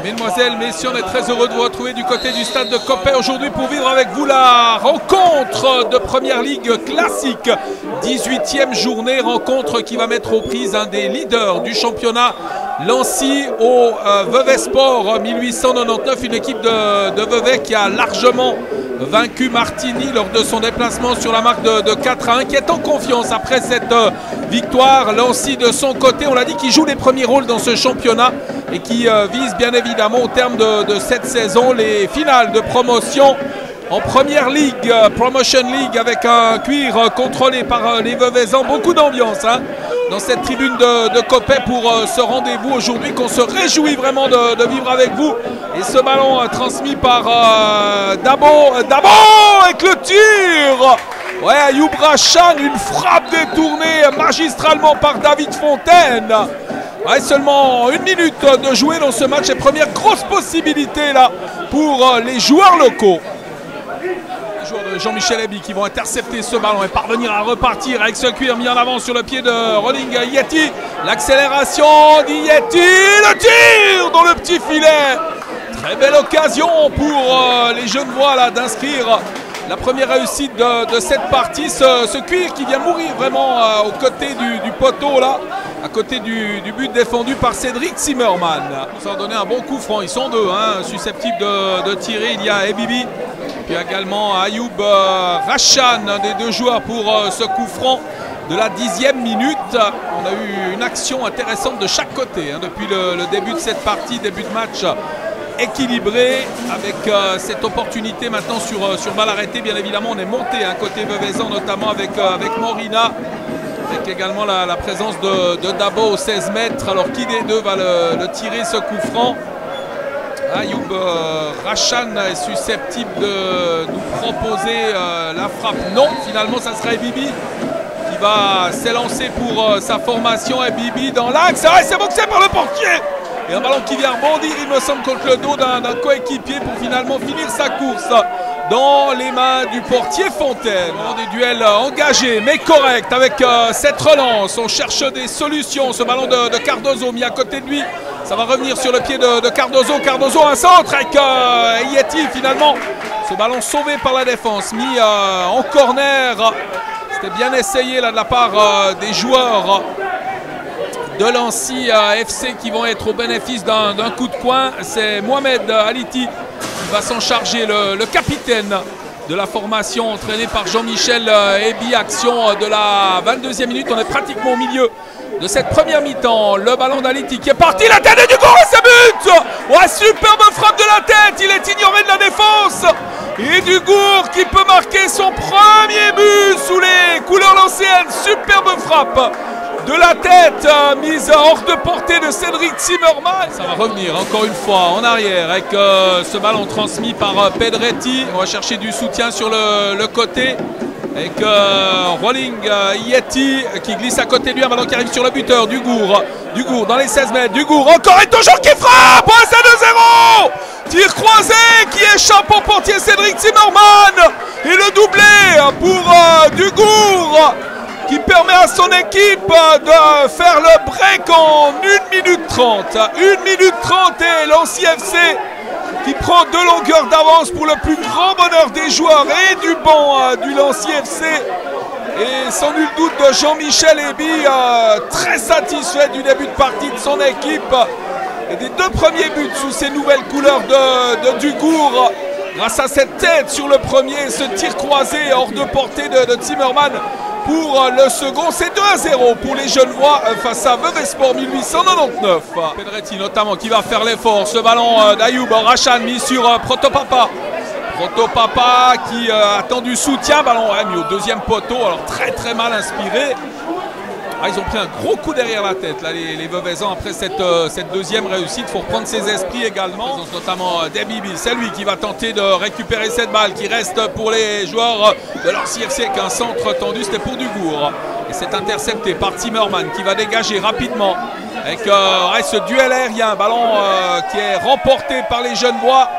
Mesdemoiselles, messieurs, on est très heureux de vous retrouver du côté du stade de Coppet aujourd'hui pour vivre avec vous la rencontre de Première Ligue classique. 18e journée, rencontre qui va mettre aux prises un des leaders du championnat, Lancy au Vevey Sport 1899, une équipe de Vevey qui a largement vaincu Martigny lors de son déplacement sur la marque de 4-1, qui est en confiance après cette victoire. Lancy de son côté, on l'a dit, qui joue les premiers rôles dans ce championnat et qui vise bien évidemment au terme de cette saison les finales de promotion en Première Ligue, Promotion League, avec un cuir contrôlé par les Veveysans. Beaucoup d'ambiance dans cette tribune de Coppet pour ce rendez-vous aujourd'hui qu'on se réjouit vraiment de vivre avec vous. Et ce ballon transmis par Dabo avec le tir. Ouais, Ayoub Rachan, une frappe détournée magistralement par David Fontaine. Ouais, seulement 1 minute de jouer dans ce match et première grosse possibilité là pour les joueurs locaux. Les joueurs de Jean-Michel Eby qui vont intercepter ce ballon et parvenir à repartir avec ce cuir mis en avant sur le pied de Rolling Yeti. L'accélération d'Yeti, le tir dans le petit filet. Très belle occasion pour les Genevois là d'inscrire la première réussite de cette partie. Ce cuir qui vient mourir vraiment aux côtés du poteau là, à côté du but défendu par Cédric Zimmermann. Ça a donné un bon coup franc, ils sont deux susceptibles de tirer. Il y a Ebibi, puis également Ayoub Rachan, un des deux joueurs pour ce coup franc de la 10e minute. On a eu une action intéressante de chaque côté depuis le début de cette partie, début de match équilibré avec cette opportunité maintenant sur balle arrêtée. Bien évidemment, on est monté côté Veveysan, notamment avec Morina, avec également la présence de Dabo au 16 mètres. Alors qui des deux va le tirer, ce coup franc? Ayoub Rachan est susceptible de nous proposer la frappe. Non, finalement ça sera Ebibi qui va s'élancer pour sa formation. Ebibi dans l'axe, c'est boxé par le portier. Et un ballon qui vient rebondir, il me semble, contre le dos d'un coéquipier pour finalement finir sa course dans les mains du portier Fontaine. Des duels engagés mais corrects avec cette relance. On cherche des solutions. Ce ballon de Cardozo mis à côté de lui. Ça va revenir sur le pied de Cardozo. Cardozo, un centre avec Yeti finalement. Ce ballon sauvé par la défense, mis en corner. C'était bien essayé là de la part des joueurs de Lancy FC qui vont être au bénéfice d'un coup de coin. C'est Mohamed Aliti qui va s'en charger, le capitaine de la formation entraîné par Jean-Michel Eby. Action de la 22e minute, on est pratiquement au milieu de cette première mi-temps. Le ballon d'Aliti qui est parti, la tête de Dugour et c'est but. Ouais, superbe frappe de la tête, il est ignoré de la défense. Et Dugour qui peut marquer son premier but sous les couleurs lancéennes. Superbe frappe de la tête, mise hors de portée de Cédric Zimmermann. Ça va revenir encore une fois en arrière avec ce ballon transmis par Pedretti. On va chercher du soutien sur le côté avec Rolling Yeti qui glisse à côté de lui. Un ballon qui arrive sur le buteur, Dugour dans les 16 mètres. Dugour encore et toujours qui frappe. C'est 2-0. Tir croisé qui échappe au portier Cédric Zimmermann. Et le doublé pour Dugour, qui permet à son équipe de faire le break en 1 minute 30. 1 minute 30 et Lancy FC qui prend 2 longueurs d'avance pour le plus grand bonheur des joueurs et du banc du Lancy FC. Et sans nul doute de Jean-Michel Eby, très satisfait du début de partie de son équipe et des 2 premiers buts sous ces nouvelles couleurs de Dugour. Grâce à cette tête sur le premier, ce tir croisé hors de portée de Zimmermann. Pour le second, c'est 2-0 pour les Genevois face à Vevey Sport 1899. Pedretti notamment qui va faire l'effort. Ce ballon d'Ayoub Rachan mis sur Protopapa. Protopapa qui attend du soutien. Ballon mis au 2e poteau. Alors très mal inspiré. Ils ont pris un gros coup derrière la tête là, les Veveysans après cette 2e réussite. Il faut reprendre ses esprits également. Notamment Debibi, c'est lui qui va tenter de récupérer cette balle qui reste pour les joueurs de Lancy FC avec un centre tendu. C'était pour Dugour. Et c'est intercepté par Zimmermann qui va dégager rapidement avec ce duel aérien. Ballon qui est remporté par les Genevois.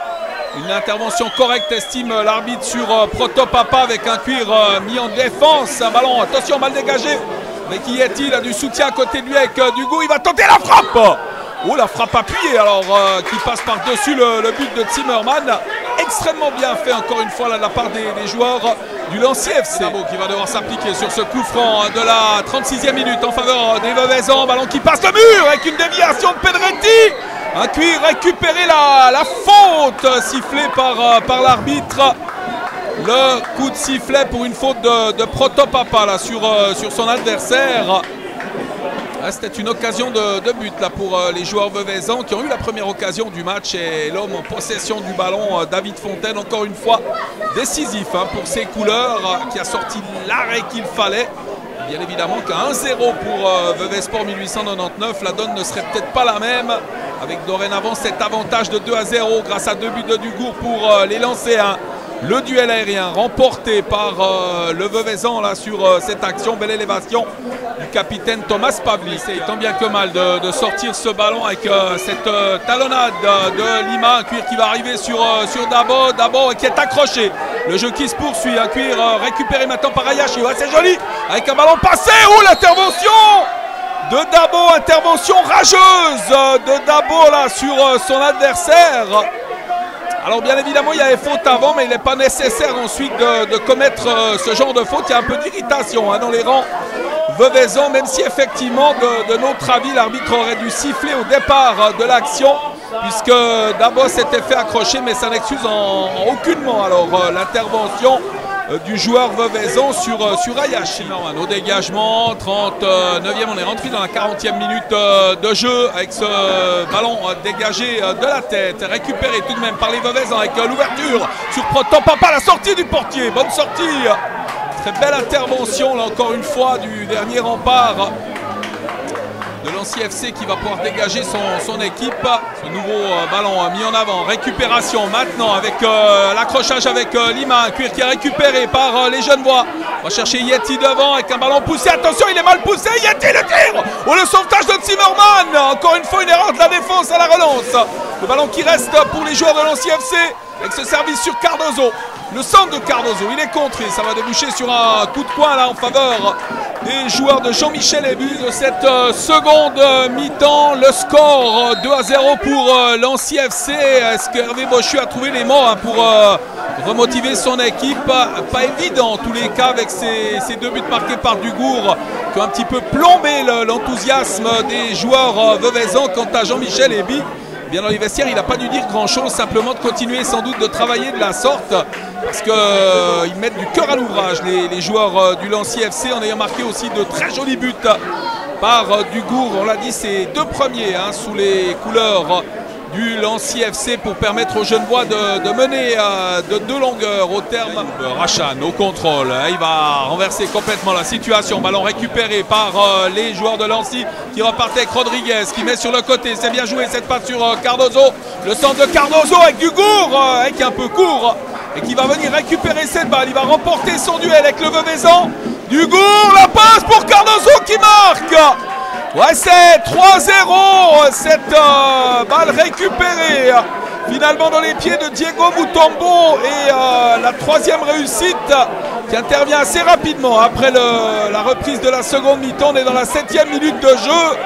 Une intervention correcte, estime l'arbitre sur Protopapa avec un cuir mis en défense. Un ballon, attention, mal dégagé. Avec Yeti, il a du soutien à côté de lui avec Dugour. Il va tenter la frappe. Oh, la frappe appuyée alors qui passe par-dessus le but de Zimmermann. Extrêmement bien fait encore une fois là, de la part des joueurs du Lancy FC. Dabo qui va devoir s'appliquer sur ce coup franc de la 36e minute en faveur des Veuvezans. Ballon qui passe le mur avec une déviation de Pedretti. Un cuir récupéré la faute sifflée par l'arbitre. Le coup de sifflet pour une faute de Protopapa là, sur son adversaire. C'était une occasion de but là, pour les joueurs veuvezans qui ont eu la première occasion du match. Et l'homme en possession du ballon, David Fontaine, encore une fois décisif pour ses couleurs, qui a sorti l'arrêt qu'il fallait. Bien évidemment qu'à 1-0 pour Veuvesport 1899, la donne ne serait peut-être pas la même. Avec dorénavant cet avantage de 2-0 grâce à 2 buts de Dugour pour les Lancéens. Le duel aérien remporté par le Veuvezan là sur cette action. Belle élévation du capitaine Thomas Pavlis. C'est tant bien que mal de sortir ce ballon avec cette talonnade de Lima. Un cuir qui va arriver sur Dabo. Dabo qui est accroché. Le jeu qui se poursuit. Un cuir récupéré maintenant par Ayashi. Ouais, c'est joli. Avec un ballon passé. Oh, l'intervention de Dabo. Intervention rageuse de Dabo là sur son adversaire. Alors bien évidemment il y avait faute avant, mais il n'est pas nécessaire ensuite de commettre ce genre de faute. Il y a un peu d'irritation dans les rangs veuvezans, même si effectivement de notre avis l'arbitre aurait dû siffler au départ de l'action, puisque Dabo s'était fait accrocher, mais ça n'excuse en aucunement alors l'intervention du joueur veuvezan sur Ayashi. Au dégagement, 39e, on est rentré dans la 40e minute de jeu avec ce ballon dégagé de la tête, récupéré tout de même par les veuvezans avec l'ouverture sur Protopapa, la sortie du portier, bonne sortie, très belle intervention là encore une fois du dernier rempart de Lancy FC qui va pouvoir dégager son équipe. Ce nouveau ballon mis en avant, récupération maintenant avec l'accrochage avec Lima, un cuir qui est récupéré par les Genevois. On va chercher Yeti devant avec un ballon poussé, attention il est mal poussé, Yeti le tir. Oh, le sauvetage de Zimmermann, encore une fois une erreur de la défense à la relance. Le ballon qui reste pour les joueurs de Lancy FC avec ce service sur Cardozo. Le centre de Cardozo, il est contré, ça va déboucher sur un coup de poing là en faveur des joueurs de Jean-Michel Ebu de cette seconde mi-temps. Le score 2-0 pour Lancy FC. Est-ce que Hervé Bochu a trouvé les mots pour remotiver son équipe? Pas évident en tous les cas avec ces 2 buts marqués par Dugour qui ont un petit peu plombé l'enthousiasme des joueurs veuvezans. Quant à Jean-Michel Ebu, bien dans les vestiaires, il n'a pas dû dire grand-chose, simplement de continuer sans doute de travailler de la sorte. Parce qu'ils mettent du cœur à l'ouvrage, les joueurs du Lancy FC, en ayant marqué aussi de très jolis buts par Dugour. On l'a dit, c'est 2 premiers sous les couleurs du Lancy FC pour permettre aux Genevois de mener de 2 longueurs au terme. Rachan au contrôle, il va renverser complètement la situation. Ballon récupéré par les joueurs de Lancy qui repartent avec Rodriguez qui met sur le côté. C'est bien joué cette passe sur Cardozo. Le centre de Cardozo avec Dugour, qui est un peu court et qui va venir récupérer cette balle. Il va remporter son duel avec le Veuvezan. Dugour, la passe pour Cardozo qui marque. Ouais, c'est 3-0, cette balle récupérée finalement dans les pieds de Diego Mutombo et la 3e réussite qui intervient assez rapidement après la reprise de la seconde mi-temps. On est dans la 7e minute de jeu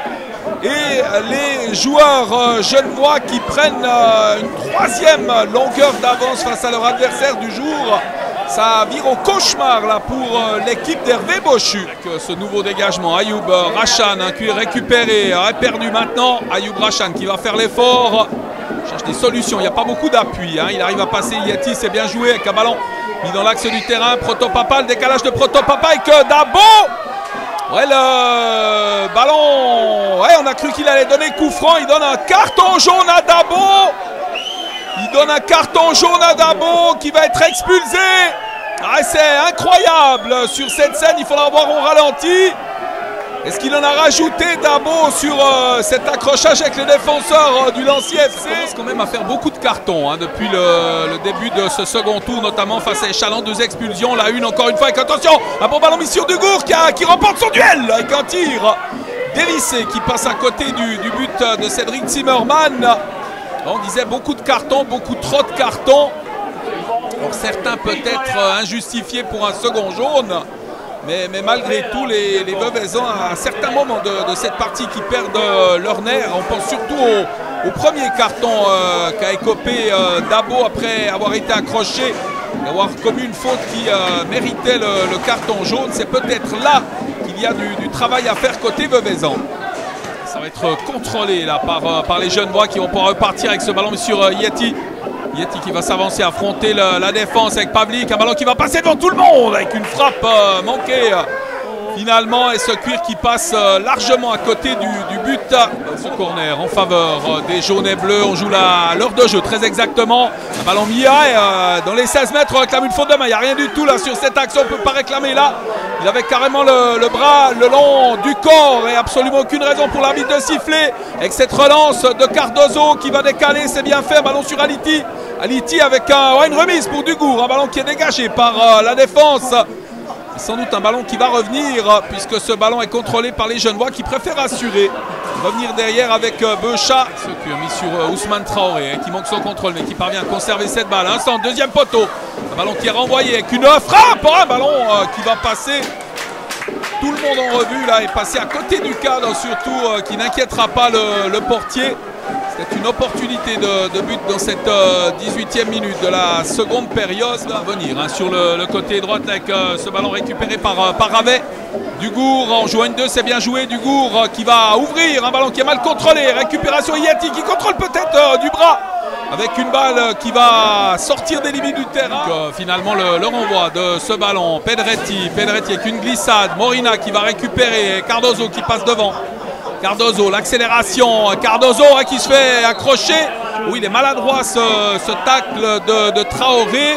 et les joueurs genevois qui prennent une 3e longueur d'avance face à leur adversaire du jour. Ça vire au cauchemar là pour l'équipe d'Hervé Bochu. Avec ce nouveau dégagement, Ayoub Rachan, un cuir récupéré, perdu maintenant. Ayoub Rachan qui va faire l'effort, cherche des solutions, il n'y a pas beaucoup d'appui. Il arrive à passer Yeti, c'est bien joué avec un ballon mis dans l'axe du terrain. Protopapa, le décalage de Protopapa avec Dabo. Ouais, le ballon, ouais, on a cru qu'il allait donner coup franc, il donne un carton jaune à Dabo. Il donne un carton jaune à Dabo qui va être expulsé. C'est incroyable sur cette scène, il faudra voir au ralenti. Est-ce qu'il en a rajouté Dabo sur cet accrochage avec les défenseurs du Lancy FC? Il commence quand même à faire beaucoup de cartons depuis le début de ce second tour, notamment face à Échalant. 2 expulsions, la une encore une fois avec attention, un bon ballon mis sur Dugour qui remporte son duel avec un tir dévissé qui passe à côté du but de Cédric Zimmermann. On disait beaucoup de cartons, beaucoup trop de cartons. Pour certains peut-être injustifiés pour un second jaune. Mais malgré tout, les Veuvezans, à certains moments de cette partie, qui perdent leur nerf. On pense surtout au premier carton qu'a écopé Dabo après avoir été accroché et avoir commis une faute qui méritait le carton jaune. C'est peut-être là qu'il y a du travail à faire côté Veuvezan. Ça va être contrôlé là par les Genevois qui vont pouvoir repartir avec ce ballon sur Yeti. Yeti qui va s'avancer, affronter la défense avec Pavlik. Un ballon qui va passer devant tout le monde avec une frappe manquée finalement. Et ce cuir qui passe largement à côté du but. Ce corner en faveur des jaunes et bleus. On joue l'heure de jeu très exactement. Un ballon Mia dans les 16 mètres. On réclame une faute de main. Il n'y a rien du tout là sur cette action. On ne peut pas réclamer là. Il avait carrément le bras le long du corps et absolument aucune raison pour l'arbitre de siffler. Avec cette relance de Cardozo qui va décaler. C'est bien fait. Un ballon sur Aliti. Aliti avec une remise pour Dugour. Un ballon qui est dégagé par la défense. Sans doute un ballon qui va revenir puisque ce ballon est contrôlé par les Genevois qui préfèrent assurer. Revenir derrière avec Beuchat. Ce qui est mis sur Ousmane Traoré qui manque son contrôle mais qui parvient à conserver cette balle. Un centre, deuxième poteau. Un ballon qui est renvoyé avec une frappe. Un ballon qui va passer. Tout le monde en revue là est passé à côté du cadre surtout qui n'inquiétera pas le portier. C'est une opportunité de but dans cette 18e minute de la seconde période. À venir sur le côté droit avec ce ballon récupéré par Ravet. Dugour en jouant une 2, c'est bien joué. Dugour qui va ouvrir un ballon qui est mal contrôlé. Récupération Yeti qui contrôle peut-être du bras avec une balle qui va sortir des limites du terrain. Donc, finalement le renvoi de ce ballon. Pedretti avec une glissade. Morina qui va récupérer. Cardozo qui passe devant. Cardozo, l'accélération, Cardozo qui se fait accrocher. Oui, il est maladroit ce tacle de Traoré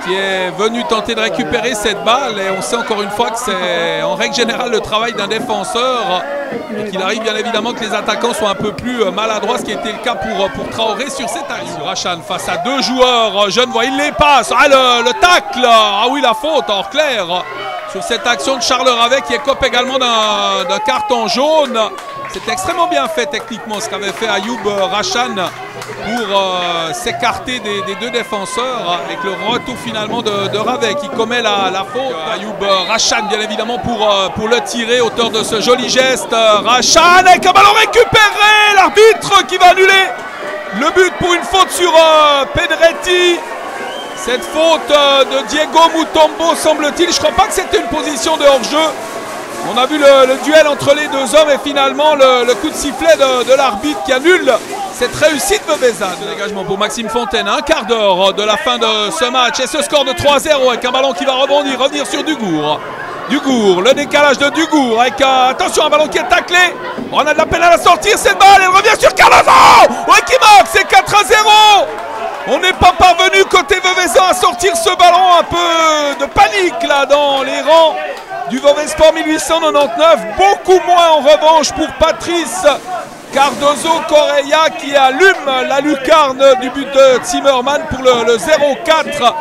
qui est venu tenter de récupérer cette balle. Et on sait encore une fois que c'est en règle générale le travail d'un défenseur et qu'il arrive bien évidemment que les attaquants soient un peu plus maladroits, ce qui était le cas pour Traoré sur cette action. Rachan face à deux joueurs genevois, il les passe. Le tacle, oui la faute hors clair sur cette action de Charles Ravet qui écope également d'un carton jaune. C'est extrêmement bien fait techniquement ce qu'avait fait Ayoub Rachan pour s'écarter des deux défenseurs avec le retour finalement de Ravet qui commet la faute. Ayoub Rachan bien évidemment pour le tirer, auteur de ce joli geste. Rachan avec un ballon récupéré, l'arbitre qui va annuler le but pour une faute sur Pedretti. Cette faute de Diego Mutombo semble-t-il, je ne crois pas que c'était une position de hors-jeu. On a vu le duel entre les deux hommes et finalement le coup de sifflet de l'arbitre qui annule cette réussite de Veuvezan. Dégagement pour Maxime Fontaine, un quart d'heure de la fin de ce match et ce score de 3-0 avec un ballon qui va revenir sur Dugour. Dugour, le décalage de Dugour avec attention un ballon qui est taclé. On a de la peine à la sortir cette balle, elle revient sur Cardozo qui marque, c'est 4-0. On n'est pas parvenu côté Veuvezan à sortir ce ballon, un peu de panique là dans les rangs du Vauvezsport 1899. Beaucoup moins en revanche pour Patrice Cardozo Correia qui allume la lucarne du but de Zimmermann pour le 0-4.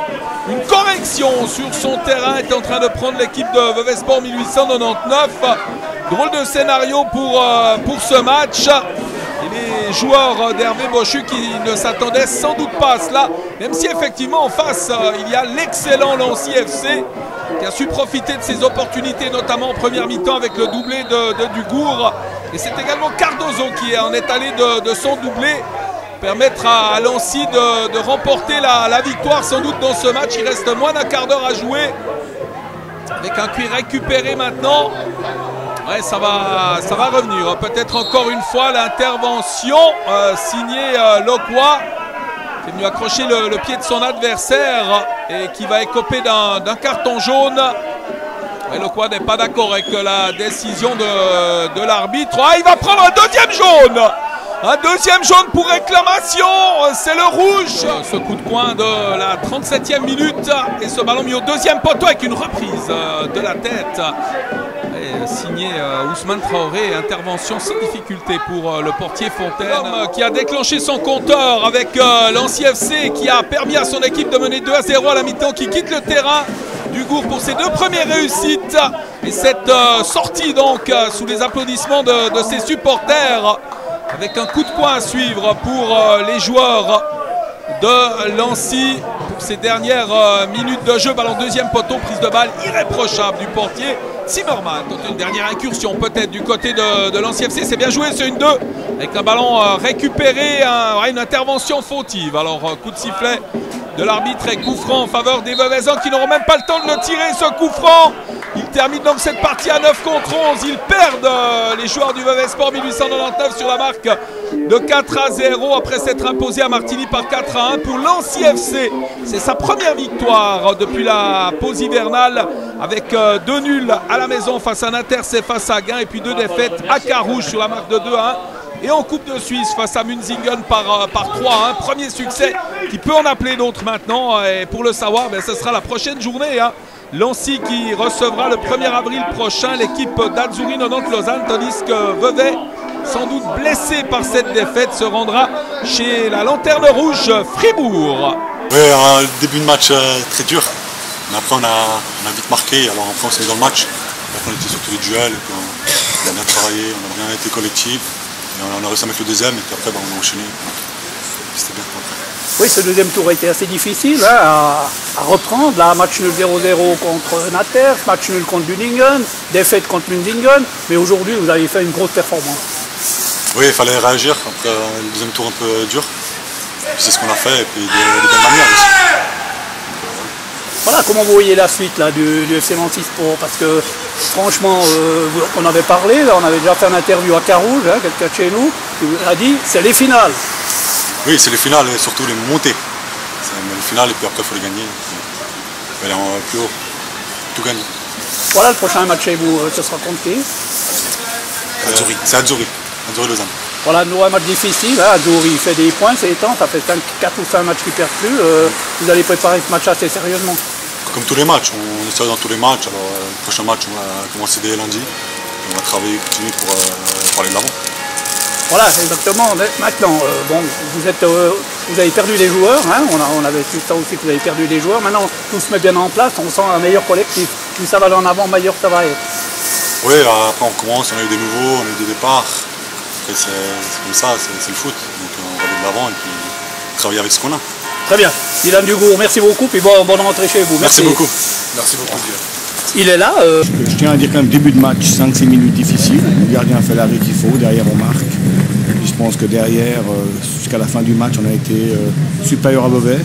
Une correction sur son terrain est en train de prendre l'équipe de Vauvezsport 1899. Drôle de scénario pour ce match. Et les joueurs d'Hervé Bochu qui ne s'attendaient sans doute pas à cela, même si effectivement en face il y a l'excellent Lancy FC qui a su profiter de ses opportunités, notamment en première mi-temps avec le doublé de Dugour. Et c'est également Cardozo qui en est allé de son doublé, permettre à Lancy de remporter la victoire sans doute dans ce match. Il reste moins d'un quart d'heure à jouer avec un cuir récupéré maintenant. Ouais, ça va revenir. Peut-être encore une fois l'intervention signée Lokwa qui est venu accrocher le pied de son adversaire et qui va écoper d'un carton jaune. Et Lokwa n'est pas d'accord avec la décision de l'arbitre. Il va prendre un deuxième jaune. Un deuxième jaune pour réclamation, c'est le rouge. Ce coup de coin de la 37e minute et ce ballon mis au deuxième poteau avec une reprise de la tête. Signé Ousmane Traoré, intervention sans difficulté pour le portier Fontaine qui a déclenché son compteur avec Lancy FC qui a permis à son équipe de mener 2-0 à la mi-temps, qui quitte le terrain. Dugour pour ses deux premières réussites et cette sortie donc sous les applaudissements de ses supporters avec un coup de poing à suivre pour les joueurs de Lancy. ces dernières minutes de jeu. Ballon deuxième poteau, prise de balle irréprochable du portier Zimmerman. Donc une dernière incursion peut-être du côté de l'ancien FC. C'est bien joué, c'est une 2 avec un ballon récupéré, une intervention fautive. Alors coup de sifflet de l'arbitre et coup franc en faveur des Veuvesans qui n'auront même pas le temps de le tirer, ce coup franc. Ils terminent donc cette partie à 9 contre 11. Ils perdent les joueurs du Vevey Sport 1899 sur la marque de 4-0 après s'être imposé à Martigny par 4-1 pour l'Annecy FC. C'est sa première victoire depuis la pause hivernale avec 2 nuls à la maison face à Nanterre, face à Gand et puis 2 défaites à Carouge sur la marque de 2-1. Et en Coupe de Suisse face à Munzingen par 3-1. Premier succès qui peut en appeler d'autres maintenant. Et pour le savoir, ce sera la prochaine journée. Lancy qui recevra le 1er avril prochain l'équipe d'Azzurri 90 Lausanne, tandis que Vevey, sans doute blessé par cette défaite, se rendra chez la Lanterne Rouge Fribourg. Oui, un début de match très dur. Mais après, on a vite marqué. Alors après, on s'est mis dans le match. Après, on était sur tous les duels. Et puis on a bien travaillé, on a bien été collectif. Et on a réussi à mettre le deuxième. Et puis après, on a enchaîné. C'était bien. Oui, ce deuxième tour a été assez difficile à reprendre. Là, match nul 0-0 contre Nanterre, match nul contre Bunningen, défaite contre Munzingen. Mais aujourd'hui, vous avez fait une grosse performance. Oui, il fallait réagir après le deuxième tour un peu dur. C'est ce qu'on a fait et puis de belle manière aussi. Voilà, comment vous voyez la suite là, du FC Nancy Sport? Parce que franchement, on avait parlé, là, on avait déjà fait une interview à Carouge, quelqu'un de chez nous, qui a dit c'est les finales. Oui, c'est les finales et surtout les montées. C'est les finales et puis après il faut les gagner. Il faut aller plus haut, tout gagner. Voilà, le prochain match chez vous, ce sera contre qui? C'est Azzurri Lausanne. Voilà, un match difficile, Azzurri fait des points, c'est étant, ça fait 4 ou 5 matchs qui perdent plus. Vous allez préparer ce match assez sérieusement. Comme tous les matchs, on est sérieux dans tous les matchs. Alors le prochain match, on va commencer dès lundi. On va travailler, continuer pour aller de l'avant. Voilà, exactement. Maintenant, bon, vous avez perdu des joueurs, on avait su ça aussi que vous avez perdu des joueurs. Maintenant, tout se met bien en place, on sent un meilleur collectif. Plus ça va aller en avant, meilleur ça va être. Oui, après on commence, on a eu des nouveaux, on a eu des départs. Après c'est comme ça, c'est le foot. Donc on va aller de l'avant et puis travailler avec ce qu'on a. Très bien. Dylan Dugour, merci beaucoup, puis bonne rentrée chez vous. Merci beaucoup. Merci beaucoup. Il est là. Je tiens à dire qu'un début de match, 5-6 minutes difficiles. Le gardien fait l'arrêt qu'il faut, derrière on marque. Je pense que derrière, jusqu'à la fin du match, on a été supérieur à Vevey.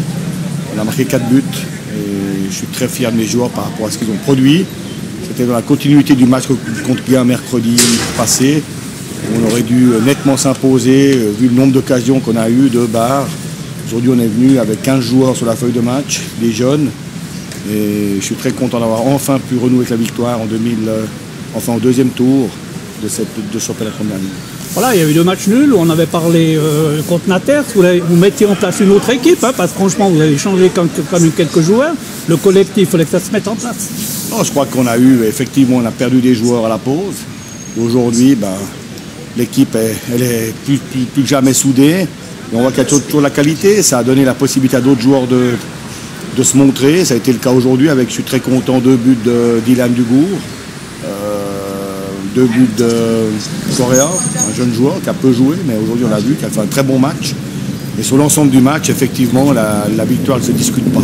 On a marqué 4 buts et je suis très fier de mes joueurs par rapport à ce qu'ils ont produit. C'était dans la continuité du match contre Gand mercredi passé. On aurait dû nettement s'imposer, vu le nombre d'occasions qu'on a eues, 2 barres. Aujourd'hui, on est venu avec 15 joueurs sur la feuille de match, des jeunes. Et je suis très content d'avoir enfin pu renouer avec la victoire au deuxième tour de ce championnat de première ligue. Voilà, il y a eu 2 matchs nuls, on avait parlé contre Nanterre, vous mettiez en place une autre équipe, parce que franchement vous avez changé quand même quelques joueurs. Le collectif, il fallait que ça se mette en place. Non, je crois qu'on a effectivement, on a perdu des joueurs à la pause. Aujourd'hui, l'équipe elle est plus que jamais soudée. Et on voit qu'il y a toujours la qualité, ça a donné la possibilité à d'autres joueurs de se montrer. Ça a été le cas aujourd'hui avec, je suis très content, 2 buts de Dylan Dugour, 2 buts de Correa, un jeune joueur qui a peu joué, mais aujourd'hui on a vu qu'il a fait un très bon match. Et sur l'ensemble du match, effectivement, la victoire ne se discute pas.